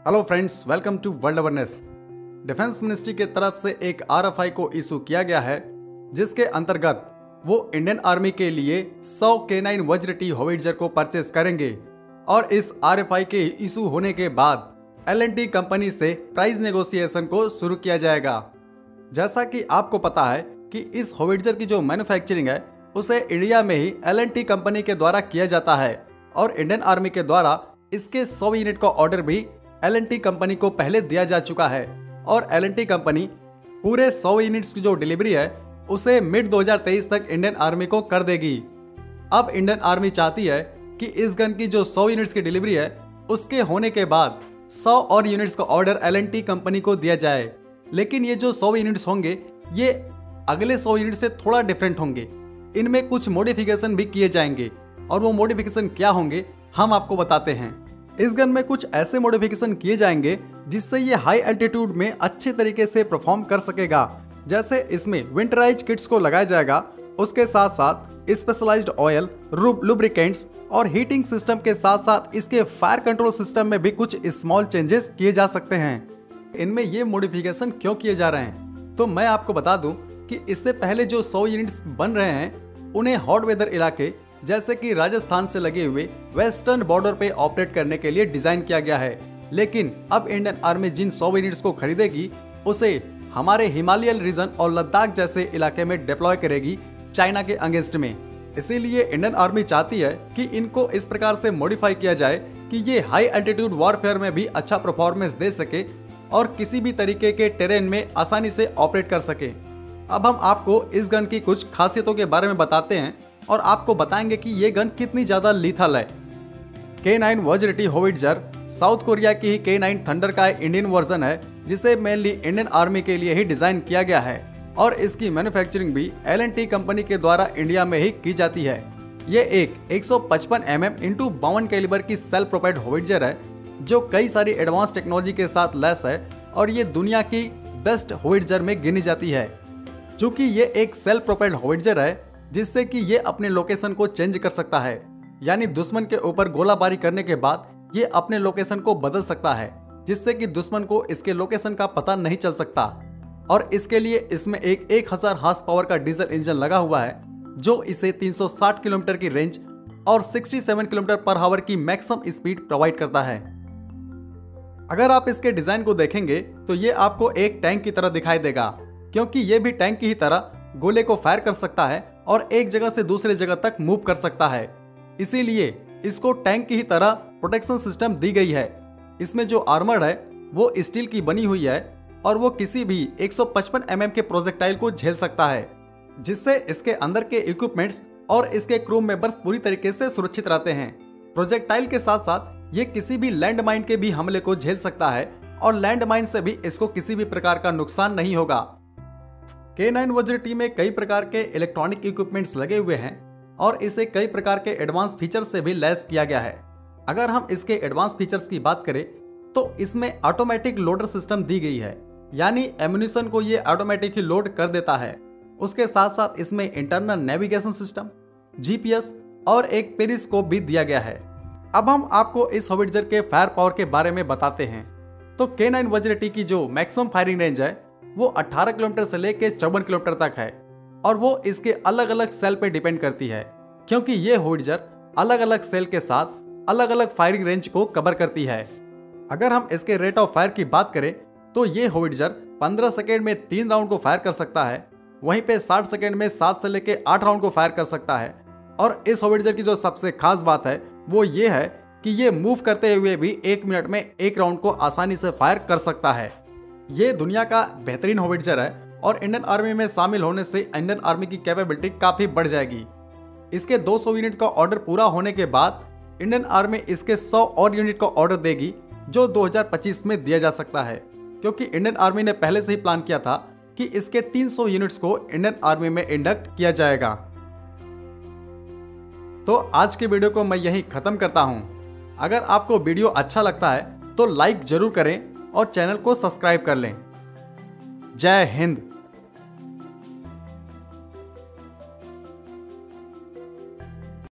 Hello friends, welcome to world awareness. Defence ministry के तरफ से एक आरएफआई को इशू किया गया है, जिसके अंतर्गत वो इंडियन आर्मी के लिए 100 K9 वज्र टी होविट्जर को परचेस करेंगे। और इस आरएफआई के इशू होने के बाद L&T कंपनी से प्राइस नेगोशिएशन को शुरू किया जाएगा। जैसा कि आपको पता है कि इस होविट्जर की जो मैन्युफैक्चरिंग है उसे इंडिया में ही L&T कंपनी के द्वारा किया जाता है और इंडियन आर्मी के द्वारा इसके 100 यूनिट का ऑर्डर भी L&T कंपनी को पहले दिया जा चुका है और L&T कंपनी पूरे 100 यूनिट्स की जो डिलीवरी है उसे मिड 2023 तक इंडियन आर्मी को कर देगी। अब इंडियन आर्मी चाहती है कि इस गन की जो 100 यूनिट्स की डिलीवरी है उसके होने के बाद 100 और यूनिट्स का ऑर्डर L&T कंपनी को दिया जाए। लेकिन ये जो 100 यूनिट्स होंगे ये अगले 100 यूनिट से थोड़ा डिफरेंट होंगे। इनमें कुछ मॉडिफिकेशन भी किए जाएंगे और वो मॉडिफिकेशन क्या होंगे हम आपको बताते हैं। इस गन में कुछ ऐसे मॉडिफिकेशन किए जाएंगे जिससे ये हाई एल्टीट्यूड में अच्छे तरीके से परफॉर्म कर सकेगा। जैसे इसमें विंटराइज किट्स को लगाया जाएगा, उसके साथ साथ स्पेशलाइज्ड ऑयल, लुब्रिकेंट्स और हीटिंग सिस्टम के साथ साथ इसके फायर कंट्रोल सिस्टम में भी कुछ स्मॉल चेंजेस किए जा सकते हैं। इनमें ये मॉडिफिकेशन क्यों किए जा रहे हैं तो मैं आपको बता दूं कि इससे पहले जो 100 यूनिट्स बन रहे हैं उन्हें हॉट वेदर इलाके जैसे कि राजस्थान से लगे हुए वेस्टर्न बॉर्डर पे ऑपरेट करने के लिए डिजाइन किया गया है। लेकिन अब इंडियन आर्मी जिन 100 यूनिट्स को खरीदेगी उसे हमारे हिमालयन रीजन और लद्दाख जैसे इलाके में डिप्लॉय करेगी चाइना के अगेंस्ट में। इसीलिए इंडियन आर्मी चाहती है कि इनको इस प्रकार से मॉडिफाई किया जाए कि ये हाई एल्टीट्यूड वॉरफेयर में भी अच्छा परफॉर्मेंस दे सके और किसी भी तरीके के टेरेन में आसानी से ऑपरेट कर सके। अब हम आपको इस गन की कुछ खासियतों के बारे में बताते हैं और आपको बताएंगे कि ये गन कितनी ज्यादा लीथल है। K9 वज्र टी होविट्जर साउथ कोरिया की ही K9 थंडर का इंडियन वर्जन है जिसे मेनली इंडियन आर्मी के लिए ही डिजाइन किया गया है और इसकी मैन्युफैक्चरिंग भी L&T कंपनी के द्वारा इंडिया में ही की जाती है। ये एक 155 mm × 52 कैलिबर की सेल्फ प्रोपेल्ड होविट्जर है जो कई सारी एडवांस टेक्नोलॉजी के साथ लैस है और ये दुनिया की बेस्ट होविट्जर में गिनी जाती है। चूँकि ये एक सेल्फ प्रोपेल्ड होविट्जर है जिससे कि ये अपने लोकेशन को चेंज कर सकता है, यानी दुश्मन के ऊपर गोलाबारी करने के बाद ये अपने लोकेशन को बदल सकता है जिससे कि दुश्मन को इसके लोकेशन का पता नहीं चल सकता। और इसके लिए इसमें एक 1000 हॉर्स पावर का डीजल इंजन लगा हुआ है जो इसे 360 किलोमीटर की रेंज और 67 किलोमीटर पर आवर की मैक्सिमम स्पीड प्रोवाइड करता है। अगर आप इसके डिजाइन को देखेंगे तो ये आपको एक टैंक की तरह दिखाई देगा, क्योंकि ये भी टैंक की ही तरह गोले को फायर कर सकता है और एक जगह से दूसरे जगह तक मूव कर सकता है। इसीलिए इसको टैंक की ही तरह प्रोटेक्शन सिस्टम दी गई है। इसमें जो आर्मर है वो स्टील की बनी हुई है और वो किसी भी 155 mm के प्रोजेक्टाइल को झेल सकता है, जिससे इसके अंदर के इक्विपमेंट्स और इसके क्रू मेंबर्स पूरी तरीके से सुरक्षित रहते हैं। प्रोजेक्टाइल के साथ साथ ये किसी भी लैंड माइन के भी हमले को झेल सकता है और लैंड माइन से भी इसको किसी भी प्रकार का नुकसान नहीं होगा। K9 वज्र टी में कई प्रकार के इलेक्ट्रॉनिक इक्विपमेंट्स लगे हुए हैं और इसे कई प्रकार के एडवांस फीचर से भी लैस किया गया है। अगर हम इसके एडवांस फीचर्स की बात करें तो इसमें ऑटोमेटिक लोडर सिस्टम दी गई है, यानी एम्यूनिशन को ये ऑटोमेटिक ही लोड कर देता है। उसके साथ साथ इसमें इंटरनल नेविगेशन सिस्टम, GPS और एक पेरिस्कोप भी दिया गया है। अब हम आपको इस होविट्जर के फायर पावर के बारे में बताते हैं। तो K9 वज्र टी की जो मैक्सिमम फायरिंग रेंज है वो 18 किलोमीटर से लेकर 54 किलोमीटर तक है और वो इसके अलग अलग सेल पे डिपेंड करती है, क्योंकि ये होविट्जर अलग अलग सेल के साथ अलग अलग फायरिंग रेंज को कवर करती है। अगर हम इसके रेट ऑफ फायर की बात करें तो ये होविट्जर 15 सेकेंड में 3 राउंड को फायर कर सकता है, वहीं पे 60 सेकेंड में 7 से लेकर 8 राउंड को फायर कर सकता है। और इस होविट्जर की जो सबसे खास बात है वो ये है कि ये मूव करते हुए भी 1 मिनट में 1 राउंड को आसानी से फायर कर सकता है। ये दुनिया का बेहतरीन होविट्जर है और इंडियन आर्मी में शामिल होने से इंडियन आर्मी की कैपेबिलिटी काफी बढ़ जाएगी। इसके 200 यूनिट का ऑर्डर पूरा होने के बाद इंडियन आर्मी इसके 100 और यूनिट का ऑर्डर देगी जो 2025 में दिया जा सकता है, क्योंकि इंडियन आर्मी ने पहले से ही प्लान किया था कि इसके 300 यूनिट्स को इंडियन आर्मी में इंडक्ट किया जाएगा। तो आज की वीडियो को मैं यहीं खत्म करता हूं। अगर आपको वीडियो अच्छा लगता है तो लाइक जरूर करें और चैनल को सब्सक्राइब कर लें। जय हिंद।